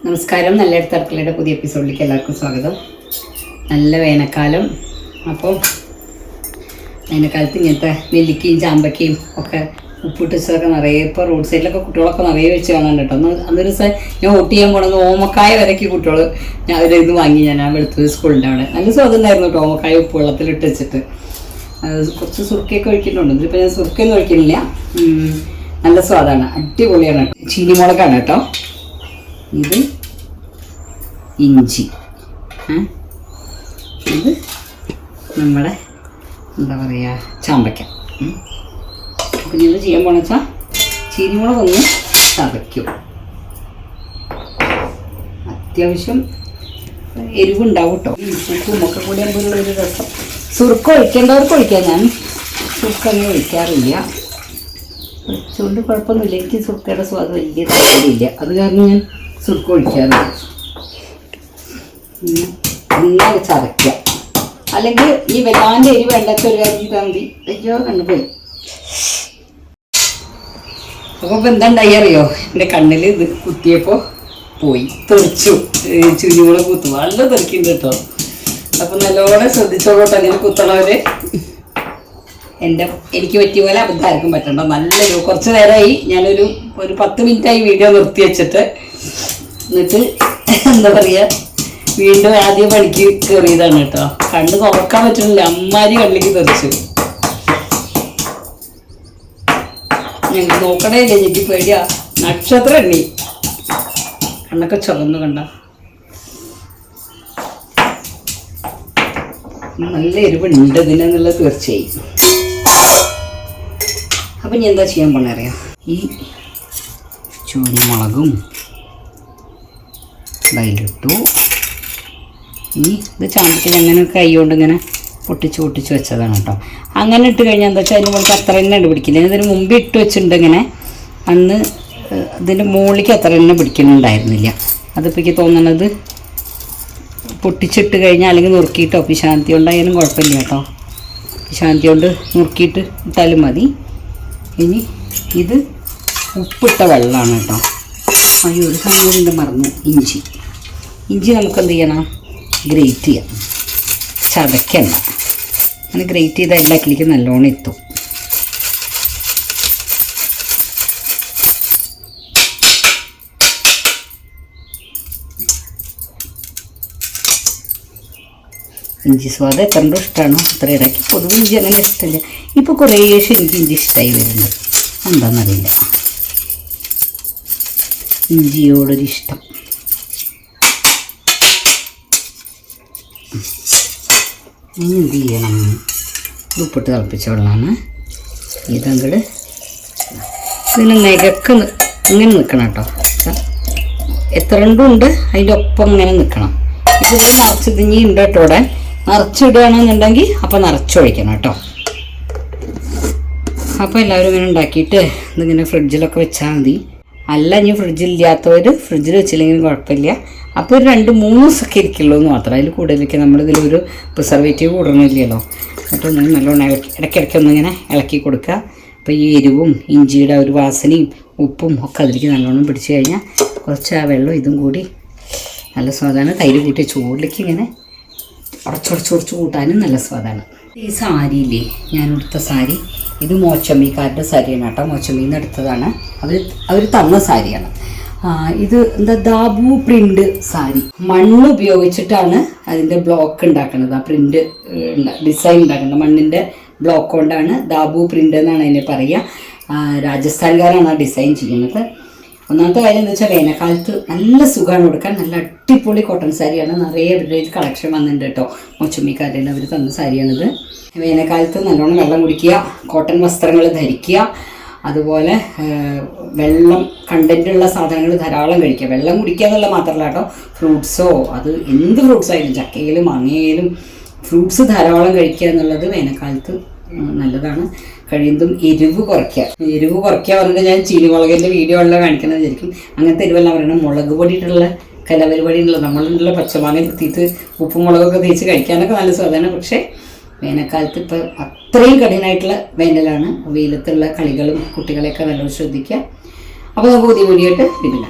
നമസ്കാരം. നല്ല അടുത്തടുക്കളയുടെ പുതിയ എപ്പിസോഡിലേക്ക് എല്ലാവർക്കും സ്വാഗതം. നല്ല വേനൽക്കാലം. അപ്പം വേനൽക്കാലത്ത് ഇങ്ങനത്തെ നെല്ലിക്കയും ചാമ്പക്കയും ഒക്കെ ഉപ്പിട്ട് വെച്ചതൊക്കെ നിറയെ ഇപ്പോൾ റോഡ് സൈഡിലൊക്കെ കുട്ടികളൊക്കെ നിറയെ വെച്ച് കാണാൻ കേട്ടോ. അന്നൊരു ദിവസം ഞാൻ വോട്ട് ചെയ്യാൻ പോകണമെന്ന് ഓമക്കായ വരയ്ക്ക് കുട്ടികൾ ഞാൻ ഒരു ഇത് വാങ്ങി ഞാൻ വെളുത്തൂർ സ്കൂളിൻ്റെ അവിടെ. നല്ല സ്വാദുണ്ടായിരുന്നു കേട്ടോ. ഓമക്കായ ഉപ്പ് വെള്ളത്തിലിട്ട് വെച്ചിട്ട് കുറച്ച് സുർക്കയൊക്കെ ഒഴിക്കുന്നുണ്ട്. ഇതിപ്പോൾ ഞാൻ സുർക്കയൊന്നും ഒഴിക്കുന്നില്ല. നല്ല സ്വാദാണ്, അടിപൊളിയാണ് കേട്ടോ. ചീനിമുളകാണ് കേട്ടോ. ഇത് ഇഞ്ചി, ഇത് നമ്മുടെ എന്താ പറയുക ചാമ്പയ്ക്ക. അപ്പം ഞങ്ങൾ ചെയ്യാൻ പോണെന്ന് വെച്ചാൽ ചീനിമുളകൊന്ന് ചതയ്ക്കും. അത്യാവശ്യം എരിവുണ്ടാവും കേട്ടോ. ഉപ്പുമൊക്കെ കൂടി ആകുമ്പോൾ ഒരു രസം. സുർക്ക ഒഴിക്കേണ്ടവർക്ക് ഒഴിക്കാം. ഞാൻ സുർക്ക അങ്ങനെ ഒഴിക്കാറില്ല. ഒഴിച്ചുകൊണ്ട് കുഴപ്പമൊന്നുമില്ല. എനിക്ക് സുർക്കയുടെ സ്വാദ് വലിയ താല്പര്യമില്ല. അത് കാരണം ഞാൻ സുർക്ക ഒഴിക്കാറില്ല. നന്നായി ചതയ്ക്കുക. അല്ലെങ്കിൽ ഈ വെള്ളാൻ്റെ എരി വെള്ളത്തിൽ ഒരു കാര്യം ചെയ്താൽ മതി. അയ്യോ കണ്ടുപോയി. അപ്പോൾ ഇപ്പം എന്താ ഉണ്ടായി അറിയോ? എൻ്റെ കണ്ണിൽ ഇത് കുത്തിയപ്പോൾ പോയി തെറിച്ചു. ചുരുമുള കുത്തു നല്ല തെറിക്കുന്നുണ്ട് കേട്ടോ. അപ്പം നല്ലോണം ശ്രദ്ധിച്ചോളൂട്ടോ. അങ്ങനെ കുത്തണവര് എനിക്ക് പറ്റിയ പോലെ അബദ്ധമായിരിക്കും പറ്റണ്ട. നല്ലൊരു കുറച്ച് നേരമായി ഞാനൊരു 10 മിനിറ്റായി വീഡിയോ നിർത്തി വെച്ചിട്ട്. എന്നിട്ട് എന്താ പറയുക, വീണ്ടും ആദ്യം പണിക്ക് കയറിയതാണ് കേട്ടോ. കണ്ണ് തുറക്കാൻ പറ്റുന്നില്ല, അമ്മാരി കണ്ണിലേക്ക് തെറിച്ചു. ഞങ്ങൾ നോക്കണേ ഇല്ല, എനിക്ക് പേടിയാ. നക്ഷത്രം എണ്ണി കണ്ണൊക്കെ ചുവന്നു കണ്ട. നല്ല എരിവുണ്ട് ഇതിനെന്നുള്ളത് തീർച്ചയായും. അപ്പം ഞാൻ എന്താ ചെയ്യാൻ പോണറിയാം, ഈ ചുവന്നുമുളകും അതിലിട്ടു. ഇനി ഇത് ചാമ്പയ്ക്ക് അങ്ങനെ കൈ കൊണ്ട് ഇങ്ങനെ പൊട്ടിച്ച് വെച്ചതാണ് കേട്ടോ. അങ്ങനെ ഇട്ട് കഴിഞ്ഞാൽ എന്താ വെച്ചാൽ അതിന് മുകളിൽ അത്ര തന്നെ ഉണ്ട് പിടിക്കില്ല. ഇതിന് മുമ്പ് ഇട്ട് വെച്ചിട്ടുണ്ട് ഇങ്ങനെ. അന്ന് ഇതിൻ്റെ മുകളിലേക്ക് അത്ര തന്നെ പിടിക്കുന്നുണ്ടായിരുന്നില്ല. അതിപ്പോൾ എനിക്ക് തോന്നണത് പൊട്ടിച്ചിട്ട് കഴിഞ്ഞാൽ അല്ലെങ്കിൽ നുറുക്കിയിട്ടോ പിശാന്തി കൊണ്ടായാലും കുഴപ്പമില്ല കേട്ടോ. പിശാന്തി കൊണ്ട് നുറുക്കിയിട്ട് ഇട്ടാലും മതി. ഇനി ഇത് ഉപ്പിട്ട വെള്ളമാണ് കേട്ടോ. അയ്യോ ഒരു സാധനം കൊണ്ട് മറന്നു. ഇഞ്ചി നമുക്ക് എന്ത് ചെയ്യണം, ഗ്രേറ്റ് ചെയ്യാം. ചതയ്ക്കണ്ട. അങ്ങനെ ഗ്രേറ്റ് ചെയ്ത എല്ലാക്കിലേക്ക് നല്ലോണം എത്തും. ഇഞ്ചി സ്വാദ് എത്ര ഇഷ്ടമാണോ അത്ര ഇടയ്ക്ക്. പൊതുവെ ഇഞ്ചി അങ്ങനെ ഇഷ്ടമില്ല. ഇപ്പോൾ കുറേശ്ശെ എനിക്ക് ഇഞ്ചി ഇഷ്ടമായി വരുന്നുണ്ട്. എന്താണെന്നറിയില്ല, ഇഞ്ചിയോടൊരിഷ്ടം. ഇനി എന്ത് ചെയ്യണം, ഉപ്പിട്ട് തിളപ്പിച്ച വെള്ളമാണ്. ഇതങ്ങട് ഇതിന് നികക്ക് ഇങ്ങനെ നിൽക്കണം കേട്ടോ. എത്ര ഉണ്ട് അതിൻ്റെ ഒപ്പം ഇങ്ങനെ നിൽക്കണം. ഇതിൽ നിറച്ച് തിങ്ങി ഉണ്ട് കേട്ടോ. ഇവിടെ നിറച്ചിടുകയാണെന്നുണ്ടെങ്കിൽ അപ്പോൾ നിറച്ചൊഴിക്കണം കേട്ടോ. അപ്പോൾ എല്ലാവരും ഇങ്ങനെ ഉണ്ടാക്കിയിട്ട് ഇതിങ്ങനെ ഫ്രിഡ്ജിലൊക്കെ വെച്ചാൽ മതി. അല്ല ഇനി ഫ്രിഡ്ജിലില്ലാത്തവർ ഫ്രിഡ്ജിൽ വെച്ചില്ലെങ്കിലും കുഴപ്പമില്ല. അപ്പോൾ ഒരു 2-3 ദിവസമൊക്കെ ഇരിക്കുള്ളൂ എന്ന് മാത്രം. അതിൽ കൂടുതലൊക്കെ നമ്മളിതിലൊരു പ്രിസർവേറ്റീവ് കൂടണില്ലല്ലോ. എന്നിട്ട് ഒന്ന് നല്ലോണം ഇടയ്ക്കിടയ്ക്കൊന്നിങ്ങനെ ഇളക്കി കൊടുക്കുക. അപ്പോൾ ഈ എരിവും ഇഞ്ചിയുടെ ഒരു വാസനയും ഉപ്പും ഒക്കെ അതിലേക്ക് നല്ലോണം പിടിച്ചു കഴിഞ്ഞാൽ കുറച്ച് ആ വെള്ളം ഇതും കൂടി നല്ല സ്വാദാണ്. തൈര് കൂട്ടിയ ചൂടിലേക്ക് ഇങ്ങനെ ഉടച്ചുടച്ച് കൂട്ടാനും നല്ല സ്വാദാണ്. ഈ സാരിയില്ലേ, ഞാൻ എടുത്ത സാരി, ഇത് മോച്ചമ്മിക്കാരുടെ സാരിയാണ് കേട്ടോ. മോച്ചമ്മിയിൽ നിന്ന് എടുത്തതാണ്. അവർ തന്ന സാരിയാണ്. ഇത് എന്താ ദാബു പ്രിൻ്റ് സാരി. മണ്ണ് ഉപയോഗിച്ചിട്ടാണ് അതിൻ്റെ ബ്ലോക്ക് ഉണ്ടാക്കുന്നത്. ആ പ്രിൻ്റ് ഡിസൈൻ ഉണ്ടാക്കുന്നത് മണ്ണിൻ്റെ ബ്ലോക്ക് കൊണ്ടാണ്. ദാബു പ്രിൻ്റ് എന്നാണ് അതിനെ പറയുക. രാജസ്ഥാൻകാരാണ് ആ ഡിസൈൻ ചെയ്യുന്നത്. ഒന്നാമത്തെ കാര്യം എന്താ വെച്ചാൽ വേനൽക്കാലത്ത് നല്ല സുഖമാണ് കൊടുക്കാൻ. നല്ല അടിപൊളി കോട്ടൺ സാരിയാണ്. നിറയെ അവരുടെ കളക്ഷൻ വന്നിട്ടുണ്ട് കേട്ടോ. മോച്ചമ്മിക്കാരുടെ അവർ തന്ന സാരിയാണിത്. വേനൽക്കാലത്ത് നല്ലോണം വെള്ളം കുടിക്കുക, കോട്ടൺ വസ്ത്രങ്ങൾ ധരിക്കുക, അതുപോലെ വെള്ളം കണ്ടൻറ്റുള്ള സാധനങ്ങൾ ധാരാളം കഴിക്കുക. വെള്ളം കുടിക്കുക എന്നുള്ള മാത്രമല്ല കേട്ടോ, ഫ്രൂട്ട്സോ അത് എന്ത് ഫ്രൂട്ട്സ് ആയാലും ചക്കയിലും മാങ്ങയിലും ഫ്രൂട്ട്സ് ധാരാളം കഴിക്കുക എന്നുള്ളത് വേനൽക്കാലത്ത് നല്ലതാണ്. കഴിയുന്നതും എരിവ് കുറയ്ക്കുക പറഞ്ഞിട്ട് ഞാൻ ചീനിമുളകിൻ്റെ വീഡിയോ എല്ലാം കാണിക്കുന്നത് വിചാരിക്കും. അങ്ങനത്തെ എരിവെല്ലാം പറയണം. മുളക് പൊടിയിട്ടുള്ള കലപരിപാടിയുള്ള നമ്മളുള്ള പച്ചമാങ്ങ കുത്തിയിട്ട് ഉപ്പും മുളകൊക്കെ തേച്ച് കഴിക്കാനൊക്കെ നല്ല സ്വാദാണ്. പക്ഷേ വേനൽക്കാലത്ത് ഇപ്പോൾ അത്രയും കഠിനമായിട്ടുള്ള വേനലാണ്. വെയിലത്തുള്ള കളികളും കുട്ടികളെയൊക്കെ നല്ലോണം ശ്രദ്ധിക്കുക. അപ്പോൾ നമുക്ക് പുതിയ വീഡിയോ ആയിട്ട് പിന്നെ